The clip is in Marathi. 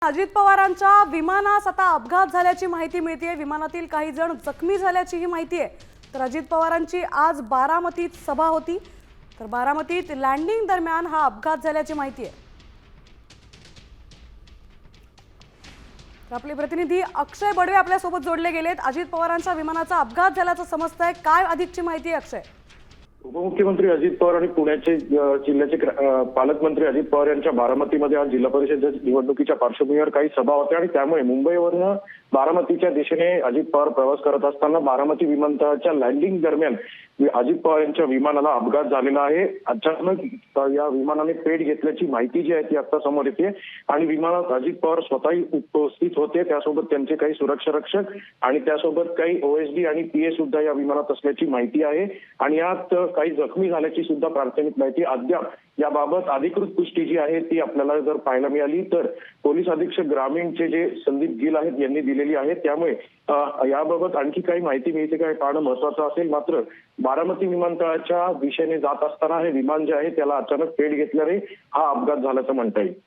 अजित पवारांच्या विमानास आता अपघात झाल्याची माहिती मिळते। विमानातील काही जण जखमी झाल्याची ही माहिती आहे। तर अजित पवारांची आज बारामतीत सभा होती, तर बारामतीत लँडिंग दरम्यान हा अपघात झाल्याची माहिती आहे। तर आपले प्रतिनिधी अक्षय बडवे आपल्या सोबत जोडले गेलेत। अजित पवारांच्या विमानाचा अपघात झाल्याचं समजतंय, काय अधिकची माहिती आहे अक्षय? उपमुख्यमंत्री अजित पवार आणि पुण्याचे जिल्ह्याचे पालकमंत्री अजित पवार यांच्या बारामतीमध्ये आज जिल्हा परिषद निवडणुकीच्या पार्श्वभूमीवर काही सभा होत्या आणि त्यामुळे मुंबईवरून बारामतीच्या दिशेने अजित पवार प्रवास करत असताना बारामती विमानतळाच्या लँडिंग दरम्यान अजित पवार यांच्या विमानाला अपघात झालेला आहे। अचानक या विमानाने पेट घेतल्याची माहिती जी आहे ती आता समोर येते आणि विमानात अजित पवार स्वतःही उपस्थित होते, त्यासोबत त्यांचे काही सुरक्षा रक्षक आणि त्यासोबत काही ओएसडी आणि पीए सुद्धा या विमानात असल्याची माहिती आहे आणि यात काही जखमी झाल्याची सुद्धा प्राथमिक माहिती अद्याप याबाबत अधिकृत पुष्टी जी आहे ती आपल्याला जर पाहायला मिळाली तर पोलीस अधीक्षक ग्रामीणचे जे संदीप गिल आहेत यांनी दिलेली आहे। त्यामुळे याबाबत आणखी काही माहिती मिळते काय पाहणं महत्त्वाचं असेल। मात्र बारामती विमानतळाच्या दिशेने जात असताना हे विमान जे आहे त्याला अचानक पेट घेतल्याने हा अपघात झाल्याचं म्हणता येईल।